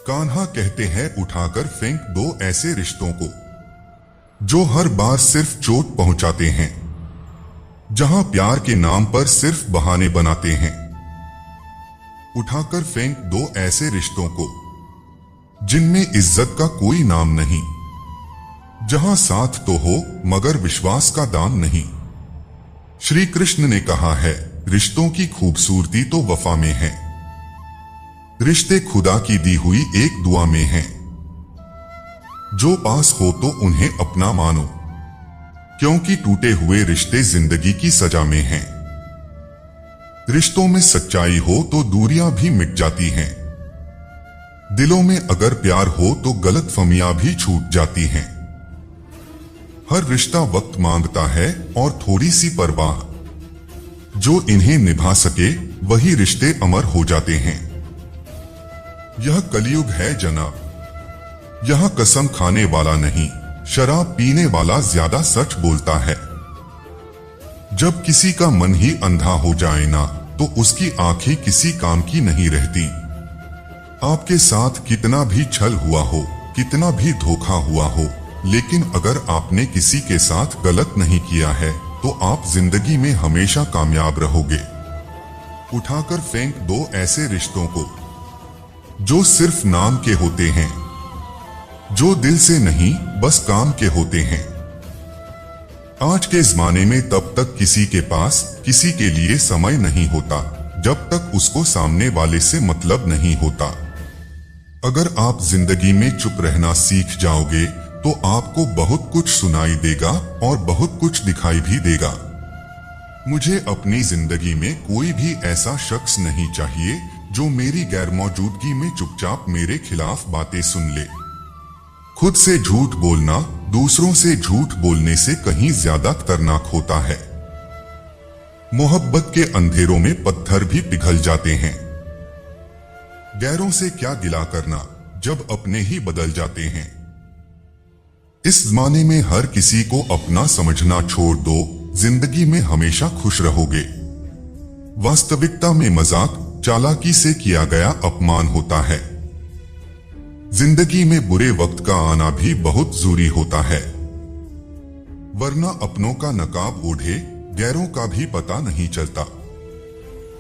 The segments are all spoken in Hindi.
कान्हा कहते हैं उठाकर फेंक दो ऐसे रिश्तों को जो हर बार सिर्फ चोट पहुंचाते हैं, जहां प्यार के नाम पर सिर्फ बहाने बनाते हैं। उठाकर फेंक दो ऐसे रिश्तों को जिनमें इज्जत का कोई नाम नहीं, जहां साथ तो हो मगर विश्वास का दाम नहीं। श्री कृष्ण ने कहा है, रिश्तों की खूबसूरती तो वफा में है। रिश्ते खुदा की दी हुई एक दुआ में हैं। जो पास हो तो उन्हें अपना मानो, क्योंकि टूटे हुए रिश्ते जिंदगी की सजा में हैं। रिश्तों में सच्चाई हो तो दूरियां भी मिट जाती हैं। दिलों में अगर प्यार हो तो गलतफहमियां भी छूट जाती हैं। हर रिश्ता वक्त मांगता है और थोड़ी सी परवाह। जो इन्हें निभा सके वही रिश्ते अमर हो जाते हैं। यह कलयुग है जनाब, यहां कसम खाने वाला नहीं, शराब पीने वाला ज्यादा सच बोलता है। जब किसी का मन ही अंधा हो जाए ना, तो उसकी आंखें किसी काम की नहीं रहती। आपके साथ कितना भी छल हुआ हो, कितना भी धोखा हुआ हो, लेकिन अगर आपने किसी के साथ गलत नहीं किया है तो आप जिंदगी में हमेशा कामयाब रहोगे। उठाकर फेंक दो ऐसे रिश्तों को जो सिर्फ नाम के होते हैं, जो दिल से नहीं बस काम के होते हैं। आज के जमाने में तब तक किसी के पास किसी के लिए समय नहीं होता जब तक उसको सामने वाले से मतलब नहीं होता। अगर आप जिंदगी में चुप रहना सीख जाओगे तो आपको बहुत कुछ सुनाई देगा और बहुत कुछ दिखाई भी देगा। मुझे अपनी जिंदगी में कोई भी ऐसा शख्स नहीं चाहिए जो मेरी गैर मौजूदगी में चुपचाप मेरे खिलाफ बातें सुन ले। खुद से झूठ बोलना दूसरों से झूठ बोलने से कहीं ज्यादा खतरनाक होता है। मोहब्बत के अंधेरों में पत्थर भी पिघल जाते हैं। गैरों से क्या गिला करना जब अपने ही बदल जाते हैं। इस जमाने में हर किसी को अपना समझना छोड़ दो, जिंदगी में हमेशा खुश रहोगे। वास्तविकता में मजाक चालाकी से किया गया अपमान होता है। जिंदगी में बुरे वक्त का आना भी बहुत जरूरी होता है, वरना अपनों का नकाब ओढ़े गैरों का भी पता नहीं चलता।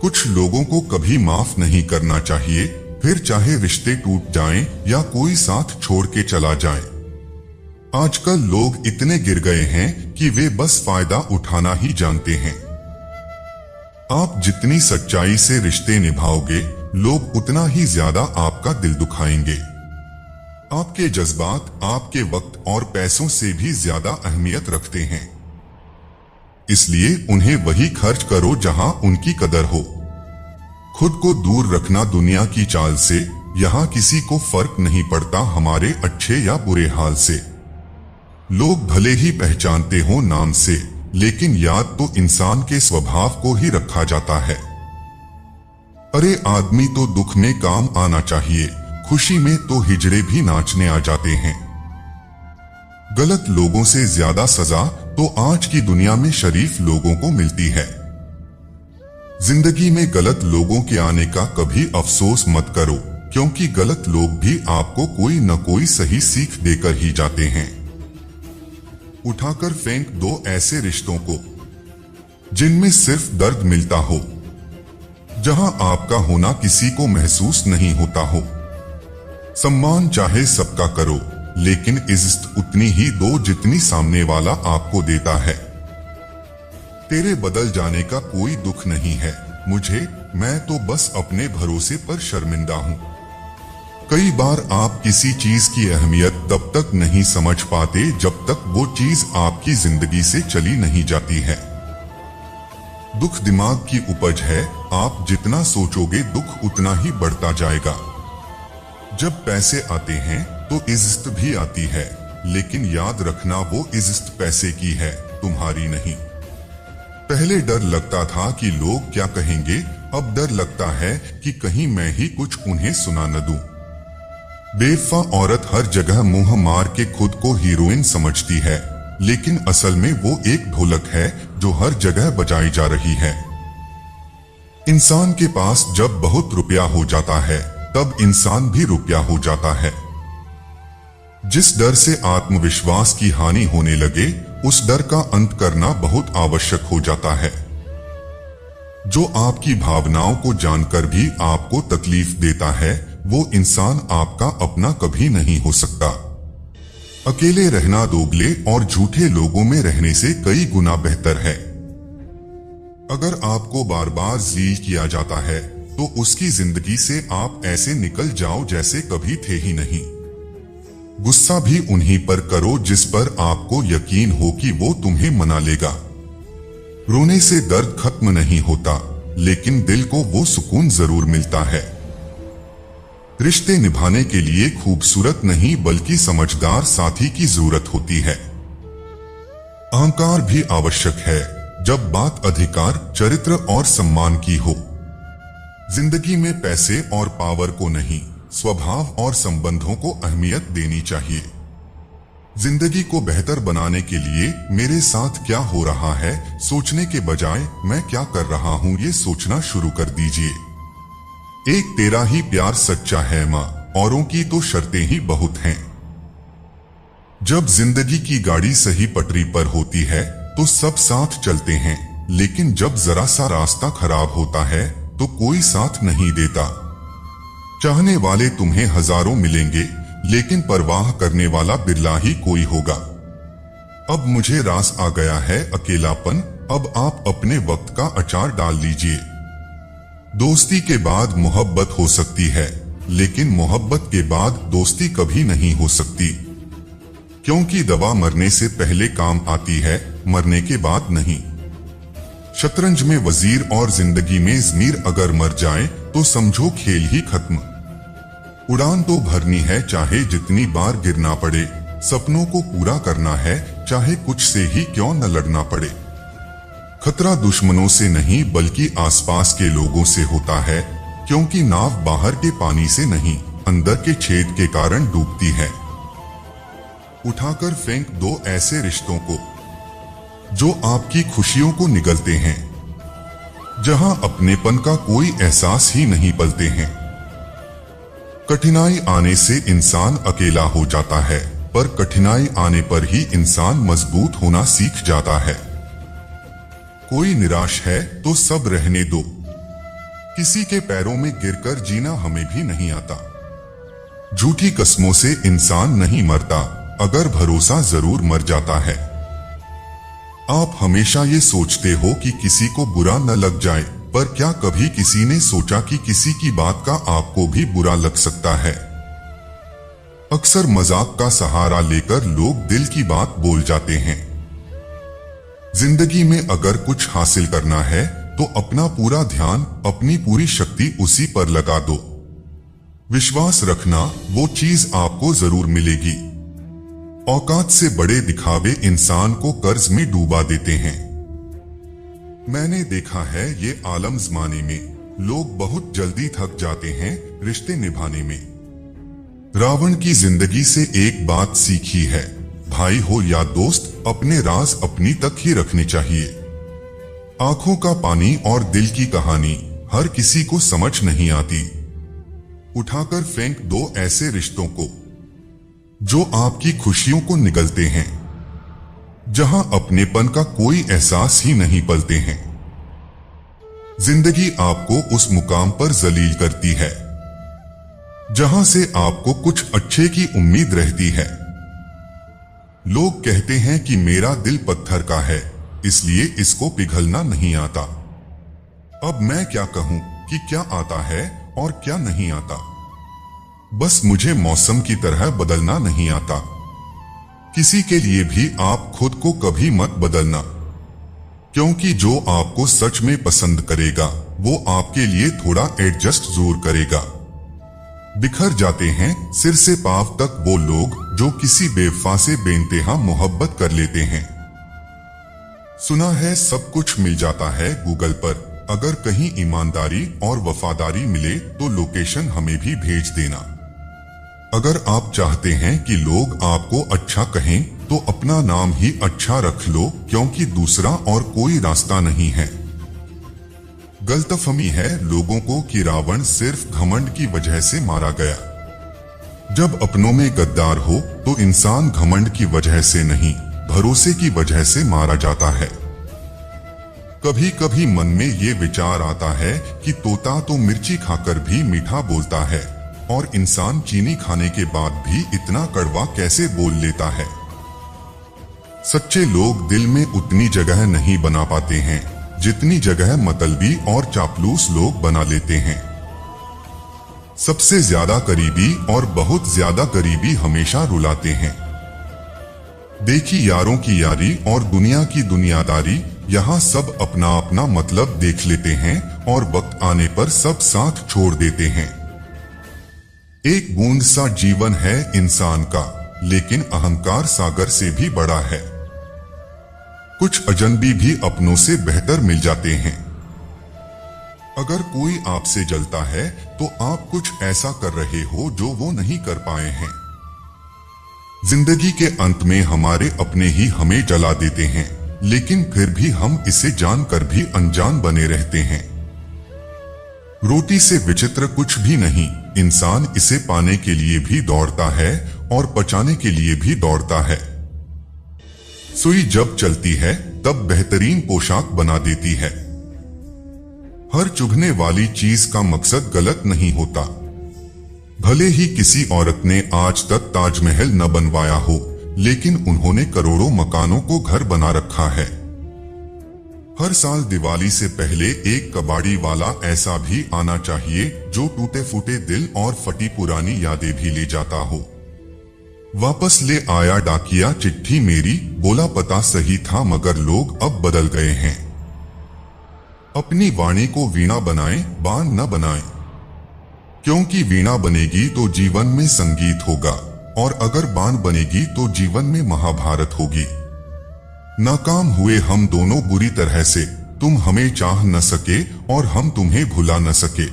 कुछ लोगों को कभी माफ नहीं करना चाहिए, फिर चाहे रिश्ते टूट जाएं या कोई साथ छोड़ के चला जाए। आजकल लोग इतने गिर गए हैं कि वे बस फायदा उठाना ही जानते हैं। आप जितनी सच्चाई से रिश्ते निभाओगे, लोग उतना ही ज्यादा आपका दिल दुखाएंगे। आपके जज्बात आपके वक्त और पैसों से भी ज्यादा अहमियत रखते हैं, इसलिए उन्हें वही खर्च करो जहां उनकी कदर हो। खुद को दूर रखना दुनिया की चाल से, यहां किसी को फर्क नहीं पड़ता हमारे अच्छे या बुरे हाल से। लोग भले ही पहचानते हो नाम से, लेकिन याद तो इंसान के स्वभाव को ही रखा जाता है। अरे आदमी तो दुख में काम आना चाहिए, खुशी में तो हिजड़े भी नाचने आ जाते हैं। गलत लोगों से ज्यादा सजा तो आज की दुनिया में शरीफ लोगों को मिलती है। जिंदगी में गलत लोगों के आने का कभी अफसोस मत करो, क्योंकि गलत लोग भी आपको कोई न कोई सही सीख देकर ही जाते हैं। उठाकर फेंक दो ऐसे रिश्तों को जिनमें सिर्फ दर्द मिलता हो, जहां आपका होना किसी को महसूस नहीं होता हो। सम्मान चाहे सबका करो, लेकिन इज्जत उतनी ही दो जितनी सामने वाला आपको देता है। तेरे बदल जाने का कोई दुख नहीं है मुझे, मैं तो बस अपने भरोसे पर शर्मिंदा हूं। कई बार आप किसी चीज की अहमियत तब तक नहीं समझ पाते जब तक वो चीज आपकी जिंदगी से चली नहीं जाती है। दुख दिमाग की उपज है, आप जितना सोचोगे दुख उतना ही बढ़ता जाएगा। जब पैसे आते हैं तो इज्जत भी आती है, लेकिन याद रखना वो इज्जत पैसे की है, तुम्हारी नहीं। पहले डर लगता था कि लोग क्या कहेंगे, अब डर लगता है कि कहीं मैं ही कुछ उन्हें सुना न दूं। बेवफा औरत हर जगह मुंह मार के खुद को हीरोइन समझती है, लेकिन असल में वो एक ढोलक है जो हर जगह बजाई जा रही है। इंसान के पास जब बहुत रुपया हो जाता है तब इंसान भी रुपया हो जाता है। जिस डर से आत्मविश्वास की हानि होने लगे, उस डर का अंत करना बहुत आवश्यक हो जाता है। जो आपकी भावनाओं को जानकर भी आपको तकलीफ देता है, वो इंसान आपका अपना कभी नहीं हो सकता। अकेले रहना दोगले और झूठे लोगों में रहने से कई गुना बेहतर है। अगर आपको बार बार ज़ील किया जाता है, तो उसकी जिंदगी से आप ऐसे निकल जाओ जैसे कभी थे ही नहीं। गुस्सा भी उन्हीं पर करो जिस पर आपको यकीन हो कि वो तुम्हें मना लेगा। रोने से दर्द खत्म नहीं होता, लेकिन दिल को वो सुकून जरूर मिलता है। रिश्ते निभाने के लिए खूबसूरत नहीं बल्कि समझदार साथी की जरूरत होती है। अहंकार भी आवश्यक है जब बात अधिकार, चरित्र और सम्मान की हो। जिंदगी में पैसे और पावर को नहीं, स्वभाव और संबंधों को अहमियत देनी चाहिए। जिंदगी को बेहतर बनाने के लिए मेरे साथ क्या हो रहा है सोचने के बजाय मैं क्या कर रहा हूँ ये सोचना शुरू कर दीजिए। एक तेरा ही प्यार सच्चा है माँ, औरों की तो शर्तें ही बहुत हैं। जब जिंदगी की गाड़ी सही पटरी पर होती है तो सब साथ चलते हैं, लेकिन जब जरा सा रास्ता खराब होता है तो कोई साथ नहीं देता। चाहने वाले तुम्हें हजारों मिलेंगे, लेकिन परवाह करने वाला बिरला ही कोई होगा। अब मुझे रास आ गया है अकेलापन, अब आप अपने वक्त का अचार डाल लीजिए। दोस्ती के बाद मोहब्बत हो सकती है, लेकिन मोहब्बत के बाद दोस्ती कभी नहीं हो सकती, क्योंकि दवा मरने से पहले काम आती है, मरने के बाद नहीं। शतरंज में वजीर और जिंदगी में जमीर अगर मर जाए तो समझो खेल ही खत्म। उड़ान तो भरनी है चाहे जितनी बार गिरना पड़े, सपनों को पूरा करना है चाहे कुछ से ही क्यों न लड़ना पड़े। खतरा दुश्मनों से नहीं बल्कि आसपास के लोगों से होता है, क्योंकि नाव बाहर के पानी से नहीं, अंदर के छेद के कारण डूबती है। उठाकर फेंक दो ऐसे रिश्तों को जो आपकी खुशियों को निगलते हैं, जहां अपनेपन का कोई एहसास ही नहीं पलते हैं। कठिनाई आने से इंसान अकेला हो जाता है, पर कठिनाई आने पर ही इंसान मजबूत होना सीख जाता है। कोई निराश है तो सब रहने दो, किसी के पैरों में गिरकर जीना हमें भी नहीं आता। झूठी कस्मों से इंसान नहीं मरता, अगर भरोसा जरूर मर जाता है। आप हमेशा ये सोचते हो कि किसी को बुरा न लग जाए, पर क्या कभी किसी ने सोचा कि किसी की बात का आपको भी बुरा लग सकता है। अक्सर मजाक का सहारा लेकर लोग दिल की बात बोल जाते हैं। जिंदगी में अगर कुछ हासिल करना है तो अपना पूरा ध्यान, अपनी पूरी शक्ति उसी पर लगा दो। विश्वास रखना, वो चीज आपको जरूर मिलेगी। औकात से बड़े दिखावे इंसान को कर्ज में डूबा देते हैं। मैंने देखा है ये आलम ज़माने में लोग बहुत जल्दी थक जाते हैं रिश्ते निभाने में। रावण की जिंदगी से एक बात सीखी है, भाई हो या दोस्त, अपने राज अपनी तक ही रखने चाहिए। आंखों का पानी और दिल की कहानी हर किसी को समझ नहीं आती। उठाकर फेंक दो ऐसे रिश्तों को जो आपकी खुशियों को निगलते हैं, जहां अपनेपन का कोई एहसास ही नहीं पलते हैं। जिंदगी आपको उस मुकाम पर जलील करती है जहां से आपको कुछ अच्छे की उम्मीद रहती है। लोग कहते हैं कि मेरा दिल पत्थर का है, इसलिए इसको पिघलना नहीं आता। अब मैं क्या कहूं कि क्या आता है और क्या नहीं आता। बस मुझे मौसम की तरह बदलना नहीं आता। किसी के लिए भी आप खुद को कभी मत बदलना, क्योंकि जो आपको सच में पसंद करेगा वो आपके लिए थोड़ा एडजस्ट जरूर करेगा। बिखर जाते हैं सिर से पांव तक वो लोग जो किसी बेवफा से बेइंतहा मोहब्बत कर लेते हैं। सुना है सब कुछ मिल जाता है गूगल पर, अगर कहीं ईमानदारी और वफादारी मिले तो लोकेशन हमें भी भेज देना। अगर आप चाहते हैं कि लोग आपको अच्छा कहें तो अपना नाम ही अच्छा रख लो, क्योंकि दूसरा और कोई रास्ता नहीं है। गलतफहमी है लोगों को कि रावण सिर्फ घमंड की वजह से मारा गया। जब अपनों में गद्दार हो तो इंसान घमंड की वजह से नहीं, भरोसे की वजह से मारा जाता है। कभी कभी मन में ये विचार आता है कि तोता तो मिर्ची खाकर भी मीठा बोलता है, और इंसान चीनी खाने के बाद भी इतना कड़वा कैसे बोल लेता है। सच्चे लोग दिल में उतनी जगह नहीं बना पाते हैं जितनी जगह मतलबी और चापलूस लोग बना लेते हैं। सबसे ज्यादा करीबी और बहुत ज्यादा करीबी हमेशा रुलाते हैं। देखी यारों की यारी और दुनिया की दुनियादारी, यहाँ सब अपना अपना मतलब देख लेते हैं और वक्त आने पर सब साथ छोड़ देते हैं। एक बूंद सा जीवन है इंसान का, लेकिन अहंकार सागर से भी बड़ा है। कुछ अजनबी भी अपनों से बेहतर मिल जाते हैं। अगर कोई आपसे जलता है तो आप कुछ ऐसा कर रहे हो जो वो नहीं कर पाए हैं। जिंदगी के अंत में हमारे अपने ही हमें जला देते हैं, लेकिन फिर भी हम इसे जानकर भी अनजान बने रहते हैं। रोटी से विचित्र कुछ भी नहीं, इंसान इसे पाने के लिए भी दौड़ता है और पचाने के लिए भी दौड़ता है। सुई जब चलती है तब बेहतरीन पोशाक बना देती है। हर चुभने वाली चीज का मकसद गलत नहीं होता। भले ही किसी औरत ने आज तक ताजमहल न बनवाया हो, लेकिन उन्होंने करोड़ों मकानों को घर बना रखा है। हर साल दिवाली से पहले एक कबाड़ी वाला ऐसा भी आना चाहिए जो टूटे फूटे दिल और फटी पुरानी यादें भी ले जाता हो। वापस ले आया डाकिया चिट्ठी मेरी, बोला पता सही था मगर लोग अब बदल गए हैं। अपनी वाणी को वीणा बनाएं, बाण न बनाएं, क्योंकि वीणा बनेगी तो जीवन में संगीत होगा, और अगर बाण बनेगी तो जीवन में महाभारत होगी। नाकाम हुए हम दोनों बुरी तरह से, तुम हमें चाह न सके और हम तुम्हें भुला न सके।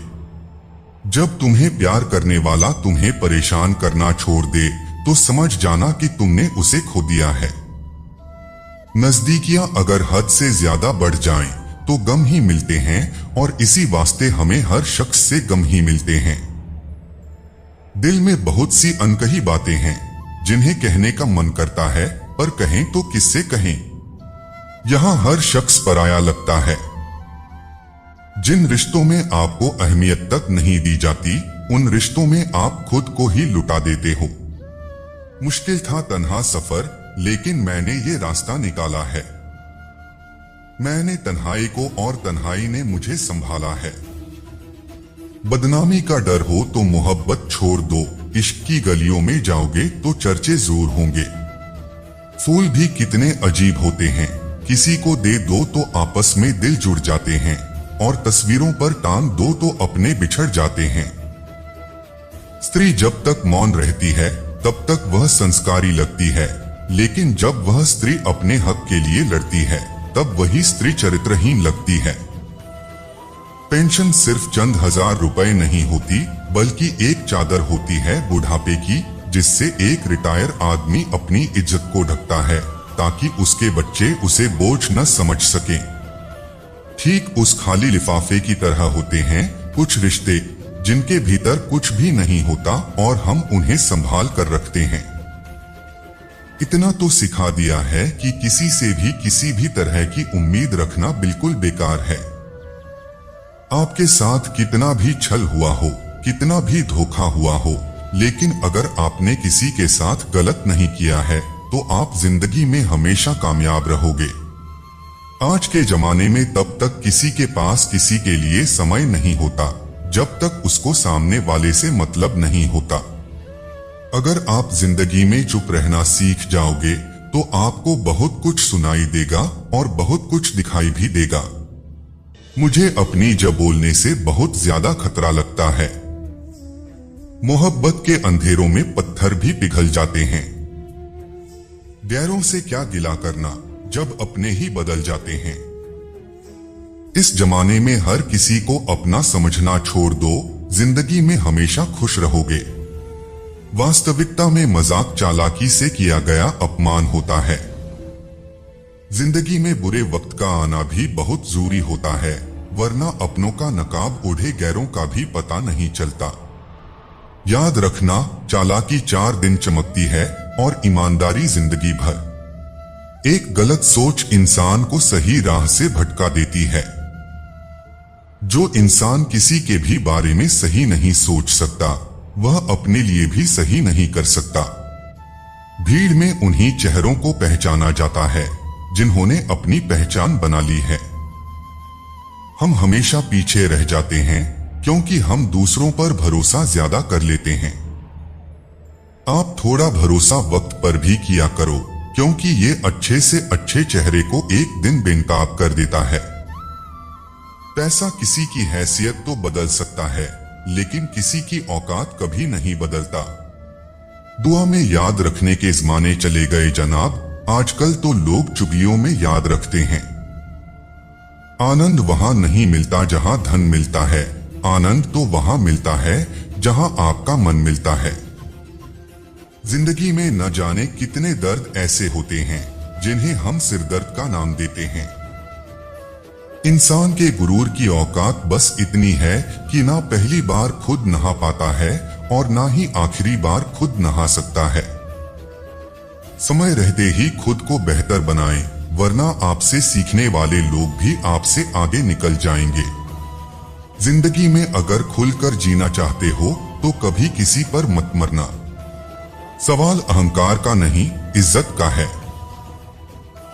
जब तुम्हें प्यार करने वाला तुम्हें परेशान करना छोड़ दे तो समझ जाना कि तुमने उसे खो दिया है। नजदीकियां अगर हद से ज्यादा बढ़ जाएं तो गम ही मिलते हैं, और इसी वास्ते हमें हर शख्स से गम ही मिलते हैं। दिल में बहुत सी अनकही बातें हैं जिन्हें कहने का मन करता है, पर कहें तो किससे कहें। यहां हर शख्स पराया लगता है। जिन रिश्तों में आपको अहमियत तक नहीं दी जाती, उन रिश्तों में आप खुद को ही लुटा देते हो। मुश्किल था तन्हा सफर, लेकिन मैंने ये रास्ता निकाला है। मैंने तन्हाई को और तन्हाई ने मुझे संभाला है। बदनामी का डर हो तो मोहब्बत छोड़ दो, इश्क की गलियों में जाओगे तो चर्चे जरूर होंगे। फूल भी कितने अजीब होते हैं, किसी को दे दो तो आपस में दिल जुड़ जाते हैं, और तस्वीरों पर टांग दो तो अपने बिछड़ जाते हैं। स्त्री जब तक मौन रहती है तब तक वह संस्कारी लगती है, लेकिन जब वह स्त्री अपने हक के लिए लड़ती है तब वही स्त्री चरित्रहीन लगती है। पेंशन सिर्फ चंद हजार रुपए नहीं होती, बल्कि एक चादर होती है बुढ़ापे की, जिससे एक रिटायर आदमी अपनी इज्जत को ढकता है ताकि उसके बच्चे उसे बोझ न समझ सकें। ठीक उस खाली लिफाफे की तरह होते हैं कुछ रिश्ते जिनके भीतर कुछ भी नहीं होता और हम उन्हें संभाल कर रखते हैं। इतना तो सिखा दिया है कि किसी से भी किसी भी तरह की उम्मीद रखना बिल्कुल बेकार है। आपके साथ कितना भी छल हुआ हो, कितना भी धोखा हुआ हो, लेकिन अगर आपने किसी के साथ गलत नहीं किया है तो आप जिंदगी में हमेशा कामयाब रहोगे। आज के जमाने में तब तक किसी के पास किसी के लिए समय नहीं होता जब तक उसको सामने वाले से मतलब नहीं होता। अगर आप जिंदगी में चुप रहना सीख जाओगे तो आपको बहुत कुछ सुनाई देगा और बहुत कुछ दिखाई भी देगा। मुझे अपनी जब बोलने से बहुत ज्यादा खतरा लगता है। मोहब्बत के अंधेरों में पत्थर भी पिघल जाते हैं। गैरों से क्या गिला करना जब अपने ही बदल जाते हैं। इस जमाने में हर किसी को अपना समझना छोड़ दो, जिंदगी में हमेशा खुश रहोगे। वास्तविकता में मजाक चालाकी से किया गया अपमान होता है। जिंदगी में बुरे वक्त का आना भी बहुत जरूरी होता है, वरना अपनों का नकाब ओढ़े गैरों का भी पता नहीं चलता। याद रखना, चालाकी 4 दिन चमकती है और ईमानदारी जिंदगी भर। एक गलत सोच इंसान को सही राह से भटका देती है। जो इंसान किसी के भी बारे में सही नहीं सोच सकता, वह अपने लिए भी सही नहीं कर सकता। भीड़ में उन्हीं चेहरों को पहचाना जाता है जिन्होंने अपनी पहचान बना ली है। हम हमेशा पीछे रह जाते हैं क्योंकि हम दूसरों पर भरोसा ज्यादा कर लेते हैं। आप थोड़ा भरोसा वक्त पर भी किया करो, क्योंकि ये अच्छे से अच्छे चेहरे को एक दिन बेनकाब कर देता है। पैसा किसी की हैसियत तो बदल सकता है, लेकिन किसी की औकात कभी नहीं बदलता। दुआ में याद रखने के जमाने चले गए जनाब, आजकल तो लोग चुगलियों में याद रखते हैं। आनंद वहां नहीं मिलता जहां धन मिलता है, आनंद तो वहां मिलता है जहां आपका मन मिलता है। जिंदगी में न जाने कितने दर्द ऐसे होते हैं जिन्हें हम सिरदर्द का नाम देते हैं। इंसान के गुरूर की औकात बस इतनी है कि ना पहली बार खुद नहा पाता है और ना ही आखिरी बार खुद नहा सकता है। समय रहते ही खुद को बेहतर बनाएं, वरना आपसे सीखने वाले लोग भी आपसे आगे निकल जाएंगे। जिंदगी में अगर खुलकर जीना चाहते हो तो कभी किसी पर मत मरना। सवाल अहंकार का नहीं, इज्जत का है।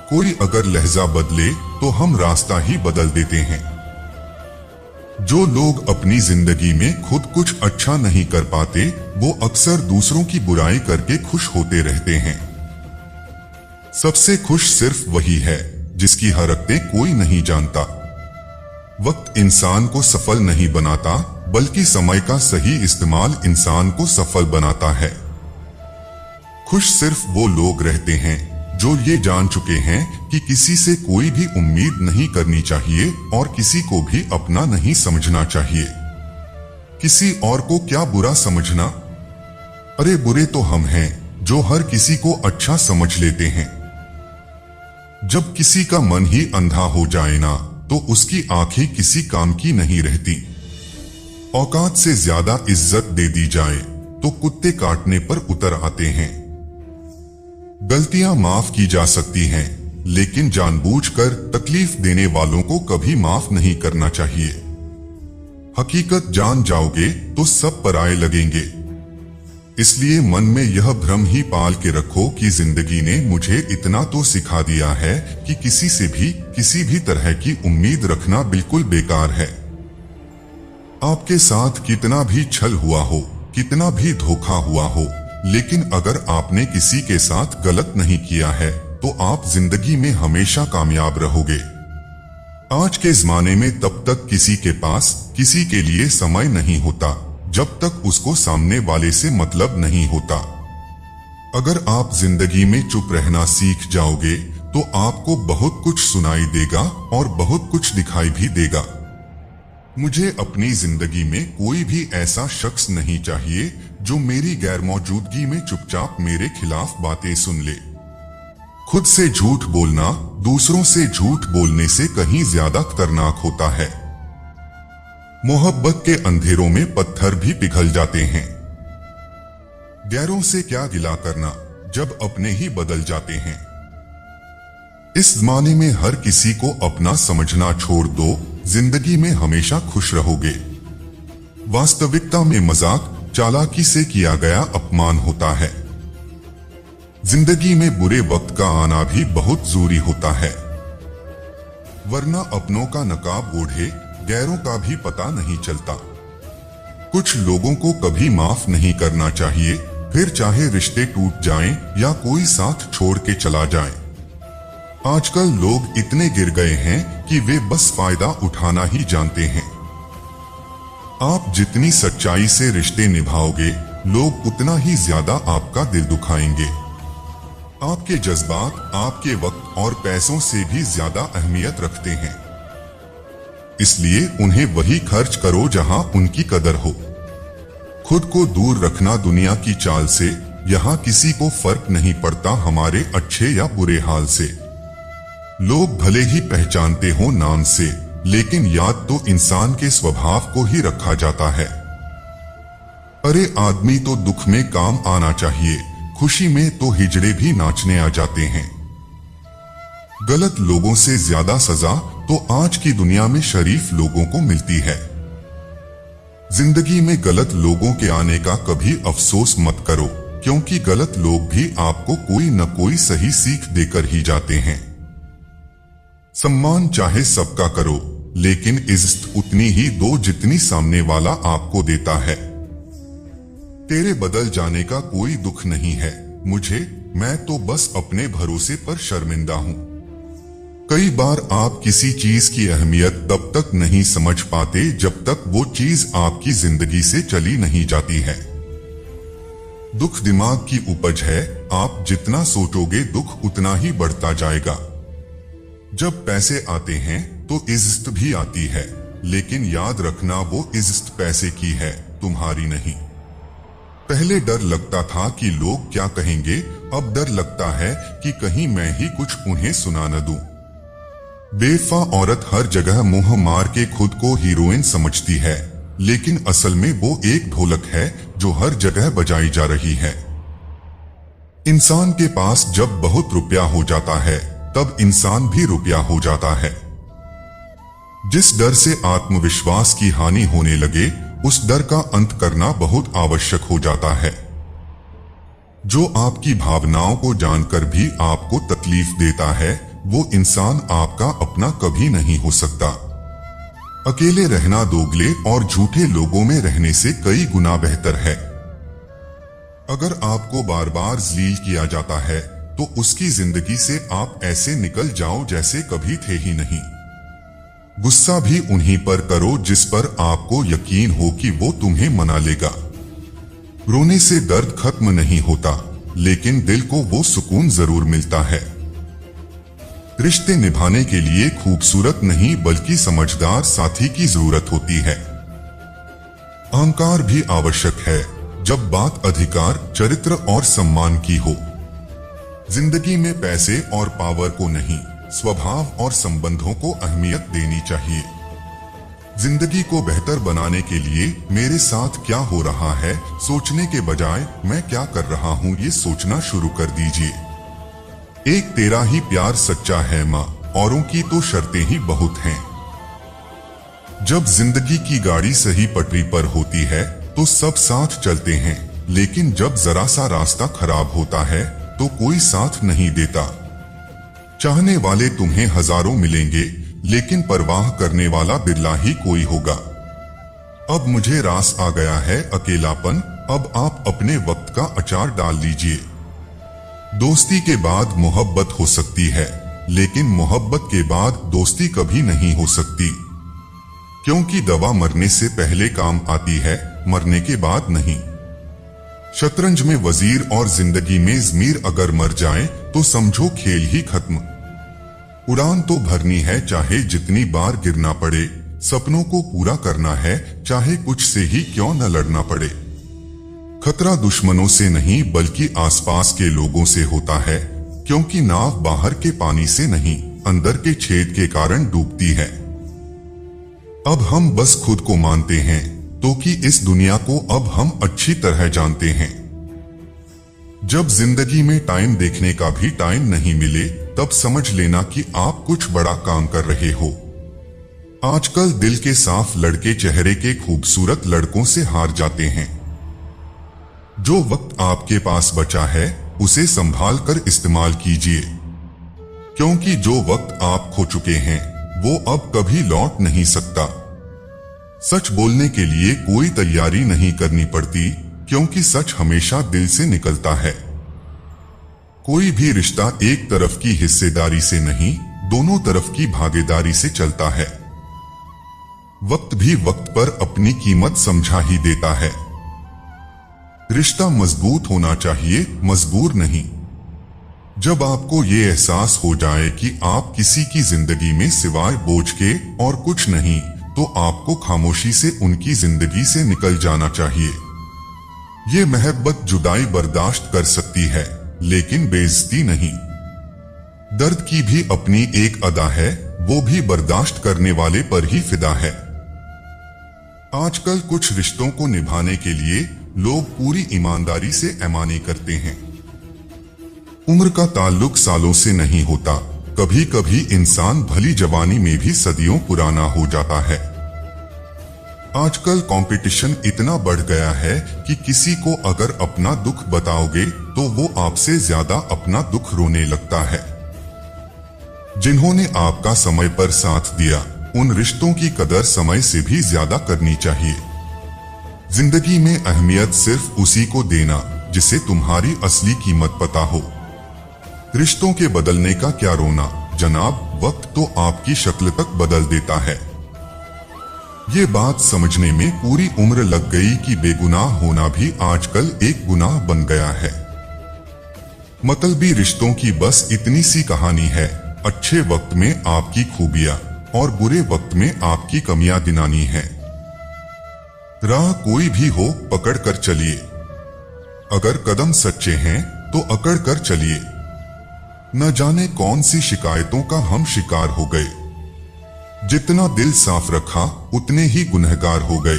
कोई अगर लहजा बदले तो हम रास्ता ही बदल देते हैं। जो लोग अपनी जिंदगी में खुद कुछ अच्छा नहीं कर पाते, वो अक्सर दूसरों की बुराई करके खुश होते रहते हैं। सबसे खुश सिर्फ वही है जिसकी हरकतें कोई नहीं जानता। वक्त इंसान को सफल नहीं बनाता, बल्कि समय का सही इस्तेमाल इंसान को सफल बनाता है। खुश सिर्फ वो लोग रहते हैं जो ये जान चुके हैं कि किसी से कोई भी उम्मीद नहीं करनी चाहिए और किसी को भी अपना नहीं समझना चाहिए। किसी और को क्या बुरा समझना? अरे बुरे तो हम हैं जो हर किसी को अच्छा समझ लेते हैं। जब किसी का मन ही अंधा हो जाए ना, तो उसकी आंखें किसी काम की नहीं रहती। औकात से ज्यादा इज्जत दे दी जाए तो कुत्ते काटने पर उतर आते हैं। गलतियां माफ की जा सकती हैं, लेकिन जानबूझकर तकलीफ देने वालों को कभी माफ नहीं करना चाहिए। हकीकत जान जाओगे तो सब पराये लगेंगे। इसलिए मन में यह भ्रम ही पाल के रखो कि जिंदगी ने मुझे इतना तो सिखा दिया है कि किसी से भी किसी भी तरह की उम्मीद रखना बिल्कुल बेकार है। आपके साथ कितना भी छल हुआ हो, कितना भी धोखा हुआ हो, लेकिन अगर आपने किसी के साथ गलत नहीं किया है तो आप जिंदगी में हमेशा कामयाब रहोगे। आज के जमाने में तब तक किसी के पास किसी के लिए समय नहीं होता जब तक उसको सामने वाले से मतलब नहीं होता। अगर आप जिंदगी में चुप रहना सीख जाओगे तो आपको बहुत कुछ सुनाई देगा और बहुत कुछ दिखाई भी देगा। मुझे अपनी जिंदगी में कोई भी ऐसा शख्स नहीं चाहिए जो मेरी गैर मौजूदगी में चुपचाप मेरे खिलाफ बातें सुन ले। खुद से झूठ बोलना दूसरों से झूठ बोलने से कहीं ज्यादा खतरनाक होता है। मोहब्बत के अंधेरों में पत्थर भी पिघल जाते हैं। गैरों से क्या गिला करना जब अपने ही बदल जाते हैं। इस जमाने में हर किसी को अपना समझना छोड़ दो, जिंदगी में हमेशा खुश रहोगे। वास्तविकता में मजाक चालाकी से किया गया अपमान होता है। जिंदगी में बुरे वक्त का आना भी बहुत जरूरी होता है, वरना अपनों का नकाब ओढ़े गैरों का भी पता नहीं चलता। कुछ लोगों को कभी माफ नहीं करना चाहिए, फिर चाहे रिश्ते टूट जाएं या कोई साथ छोड़ के चला जाए। आजकल लोग इतने गिर गए हैं कि वे बस फायदा उठाना ही जानते हैं। आप जितनी सच्चाई से रिश्ते निभाओगे, लोग उतना ही ज्यादा आपका दिल दुखाएंगे। आपके जज्बात आपके वक्त और पैसों से भी ज्यादा अहमियत रखते हैं, इसलिए उन्हें वही खर्च करो जहां उनकी कदर हो। खुद को दूर रखना दुनिया की चाल से, यहाँ किसी को फर्क नहीं पड़ता हमारे अच्छे या बुरे हाल से। लोग भले ही पहचानते हो नाम से, लेकिन याद तो इंसान के स्वभाव को ही रखा जाता है। अरे आदमी तो दुख में काम आना चाहिए, खुशी में तो हिजड़े भी नाचने आ जाते हैं। गलत लोगों से ज्यादा सजा तो आज की दुनिया में शरीफ लोगों को मिलती है। जिंदगी में गलत लोगों के आने का कभी अफसोस मत करो, क्योंकि गलत लोग भी आपको कोई न कोई सही सीख देकर ही जाते हैं। सम्मान चाहे सबका करो, लेकिन इज्जत उतनी ही दो जितनी सामने वाला आपको देता है। तेरे बदल जाने का कोई दुख नहीं है मुझे, मैं तो बस अपने भरोसे पर शर्मिंदा हूं। कई बार आप किसी चीज की अहमियत तब तक नहीं समझ पाते जब तक वो चीज आपकी जिंदगी से चली नहीं जाती है। दुख दिमाग की उपज है, आप जितना सोचोगे दुख उतना ही बढ़ता जाएगा। जब पैसे आते हैं तो इज्जत भी आती है, लेकिन याद रखना वो इज्जत पैसे की है, तुम्हारी नहीं। पहले डर लगता था कि लोग क्या कहेंगे, अब डर लगता है कि कहीं मैं ही कुछ उन्हें सुना न दूं। बेवफा औरत हर जगह मुंह मार के खुद को हीरोइन समझती है, लेकिन असल में वो एक ढोलक है जो हर जगह बजाई जा रही है। इंसान के पास जब बहुत रुपया हो जाता है तब इंसान भी रुपया हो जाता है। जिस डर से आत्मविश्वास की हानि होने लगे, उस डर का अंत करना बहुत आवश्यक हो जाता है। जो आपकी भावनाओं को जानकर भी आपको तकलीफ देता है, वो इंसान आपका अपना कभी नहीं हो सकता। अकेले रहना दोगले और झूठे लोगों में रहने से कई गुना बेहतर है। अगर आपको बार बार जलील किया जाता है तो उसकी जिंदगी से आप ऐसे निकल जाओ जैसे कभी थे ही नहीं। गुस्सा भी उन्हीं पर करो जिस पर आपको यकीन हो कि वो तुम्हें मना लेगा। रोने से दर्द खत्म नहीं होता, लेकिन दिल को वो सुकून जरूर मिलता है। रिश्ते निभाने के लिए खूबसूरत नहीं बल्कि समझदार साथी की जरूरत होती है। अहंकार भी आवश्यक है जब बात अधिकार, चरित्र और सम्मान की हो। जिंदगी में पैसे और पावर को नहीं, स्वभाव और संबंधों को अहमियत देनी चाहिए। जिंदगी को बेहतर बनाने के लिए मेरे साथ क्या हो रहा है सोचने के बजाय मैं क्या कर रहा हूं ये सोचना शुरू कर दीजिए। एक तेरा ही प्यार सच्चा है माँ, औरों की तो शर्तें ही बहुत हैं। जब जिंदगी की गाड़ी सही पटरी पर होती है तो सब साथ चलते हैं, लेकिन जब जरा सा रास्ता खराब होता है तो कोई साथ नहीं देता। चाहने वाले तुम्हें हजारों मिलेंगे, लेकिन परवाह करने वाला बिरला ही कोई होगा। अब मुझे रास आ गया है अकेलापन, अब आप अपने वक्त का अचार डाल लीजिए। दोस्ती के बाद मोहब्बत हो सकती है, लेकिन मोहब्बत के बाद दोस्ती कभी नहीं हो सकती, क्योंकि दवा मरने से पहले काम आती है, मरने के बाद नहीं। शतरंज में वजीर और जिंदगी में जमीर अगर मर जाए तो समझो खेल ही खत्म। उड़ान तो भरनी है चाहे जितनी बार गिरना पड़े, सपनों को पूरा करना है चाहे कुछ से ही क्यों न लड़ना पड़े। खतरा दुश्मनों से नहीं बल्कि आसपास के लोगों से होता है, क्योंकि नाव बाहर के पानी से नहीं अंदर के छेद के कारण डूबती है। अब हम बस खुद को मानते हैं तो कि इस दुनिया को अब हम अच्छी तरह जानते हैं। जब जिंदगी में टाइम देखने का भी टाइम नहीं मिले तब समझ लेना कि आप कुछ बड़ा काम कर रहे हो। आजकल दिल के साफ लड़के चेहरे के खूबसूरत लड़कों से हार जाते हैं। जो वक्त आपके पास बचा है उसे संभाल कर इस्तेमाल कीजिए, क्योंकि जो वक्त आप खो चुके हैं वो अब कभी लौट नहीं सकता। सच बोलने के लिए कोई तैयारी नहीं करनी पड़ती, क्योंकि सच हमेशा दिल से निकलता है। कोई भी रिश्ता एक तरफ की हिस्सेदारी से नहीं, दोनों तरफ की भागीदारी से चलता है। वक्त भी वक्त पर अपनी कीमत समझा ही देता है। रिश्ता मजबूत होना चाहिए, मजबूर नहीं। जब आपको ये एहसास हो जाए कि आप किसी की जिंदगी में सिवाय बोझ के और कुछ नहीं, तो आपको खामोशी से उनकी जिंदगी से निकल जाना चाहिए। ये मोहब्बत जुदाई बर्दाश्त कर सकती है, लेकिन बेइज्जती नहीं। दर्द की भी अपनी एक अदा है, वो भी बर्दाश्त करने वाले पर ही फिदा है। आजकल कुछ रिश्तों को निभाने के लिए लोग पूरी ईमानदारी से पैमाने करते हैं। उम्र का ताल्लुक सालों से नहीं होता, कभी कभी इंसान भली जवानी में भी सदियों पुराना हो जाता है। आजकल कंपटीशन इतना बढ़ गया है कि किसी को अगर अपना दुख बताओगे तो वो आपसे ज्यादा अपना दुख रोने लगता है। जिन्होंने आपका समय पर साथ दिया, उन रिश्तों की कदर समय से भी ज्यादा करनी चाहिए। जिंदगी में अहमियत सिर्फ उसी को देना जिसे तुम्हारी असली कीमत पता हो। रिश्तों के बदलने का क्या रोना जनाब, वक्त तो आपकी शक्ल तक बदल देता है। ये बात समझने में पूरी उम्र लग गई कि बेगुनाह होना भी आजकल एक गुनाह बन गया है। मतलबी रिश्तों की बस इतनी सी कहानी है, अच्छे वक्त में आपकी खूबियां और बुरे वक्त में आपकी कमियां गिनानी है। राह कोई भी हो पकड़ कर चलिए, अगर कदम सच्चे हैं तो अकड़ कर चलिए। न जाने कौन सी शिकायतों का हम शिकार हो गए। जितना दिल साफ रखा उतने ही गुनहगार हो गए।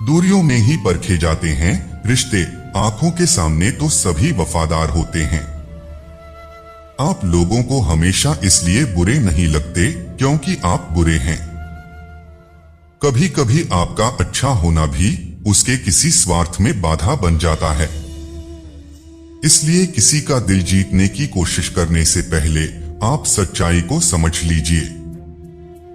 दूरियों में ही परखे जाते हैं रिश्ते, आंखों के सामने तो सभी वफादार होते हैं। आप लोगों को हमेशा इसलिए बुरे नहीं लगते क्योंकि आप बुरे हैं। कभी कभी आपका अच्छा होना भी उसके किसी स्वार्थ में बाधा बन जाता है। इसलिए किसी का दिल जीतने की कोशिश करने से पहले आप सच्चाई को समझ लीजिए।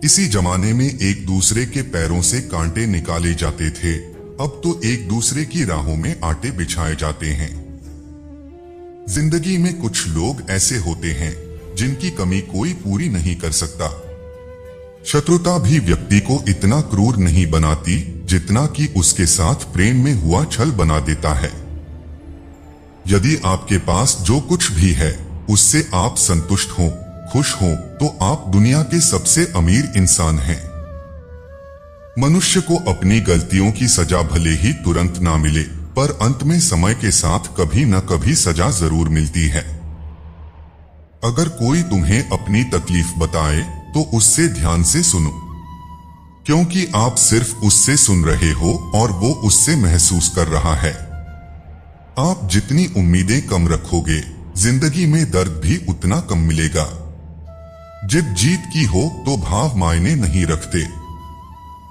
इसी जमाने में एक दूसरे के पैरों से कांटे निकाले जाते थे, अब तो एक दूसरे की राहों में आटे बिछाए जाते हैं। जिंदगी में कुछ लोग ऐसे होते हैं जिनकी कमी कोई पूरी नहीं कर सकता। शत्रुता भी व्यक्ति को इतना क्रूर नहीं बनाती जितना कि उसके साथ प्रेम में हुआ छल बना देता है। यदि आपके पास जो कुछ भी है उससे आप संतुष्ट हो, खुश हो, तो आप दुनिया के सबसे अमीर इंसान हैं। मनुष्य को अपनी गलतियों की सजा भले ही तुरंत ना मिले, पर अंत में समय के साथ कभी न कभी सजा जरूर मिलती है। अगर कोई तुम्हें अपनी तकलीफ बताए तो उससे ध्यान से सुनो, क्योंकि आप सिर्फ उससे सुन रहे हो और वो उससे महसूस कर रहा है। आप जितनी उम्मीदें कम रखोगे, जिंदगी में दर्द भी उतना कम मिलेगा। जब जीत की हो तो भाव मायने नहीं रखते।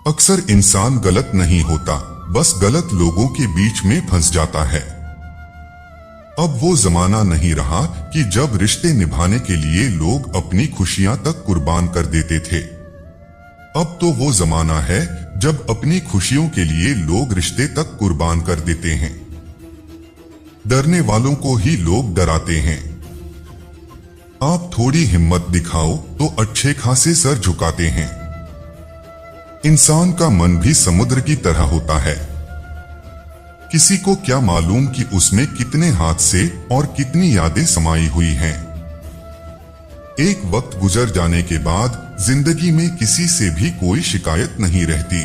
अक्सर इंसान गलत नहीं होता, बस गलत लोगों के बीच में फंस जाता है। अब वो जमाना नहीं रहा कि जब रिश्ते निभाने के लिए लोग अपनी खुशियां तक कुर्बान कर देते थे। अब तो वो जमाना है जब अपनी खुशियों के लिए लोग रिश्ते तक कुर्बान कर देते हैं। डरने वालों को ही लोग डराते हैं। आप थोड़ी हिम्मत दिखाओ तो अच्छे खासे सर झुकाते हैं। इंसान का मन भी समुद्र की तरह होता है। किसी को क्या मालूम कि उसमें कितने हादसे और कितनी यादें समाई हुई हैं। एक वक्त गुजर जाने के बाद जिंदगी में किसी से भी कोई शिकायत नहीं रहती।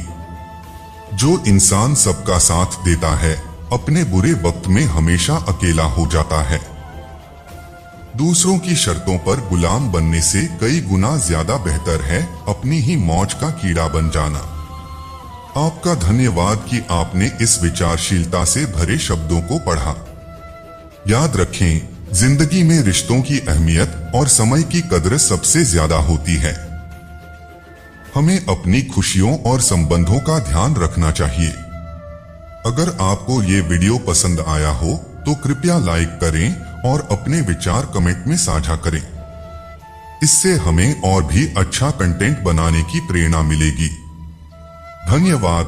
जो इंसान सबका साथ देता है, अपने बुरे वक्त में हमेशा अकेला हो जाता है। दूसरों की शर्तों पर गुलाम बनने से कई गुना ज्यादा बेहतर है अपनी ही मौज का कीड़ा बन जाना। आपका धन्यवाद कि आपने इस विचारशीलता से भरे शब्दों को पढ़ा। याद रखें, जिंदगी में रिश्तों की अहमियत और समय की कदर सबसे ज्यादा होती है। हमें अपनी खुशियों और संबंधों का ध्यान रखना चाहिए। अगर आपको ये वीडियो पसंद आया हो तो कृपया लाइक करें और अपने विचार कमेंट में साझा करें। इससे हमें और भी अच्छा कंटेंट बनाने की प्रेरणा मिलेगी। धन्यवाद।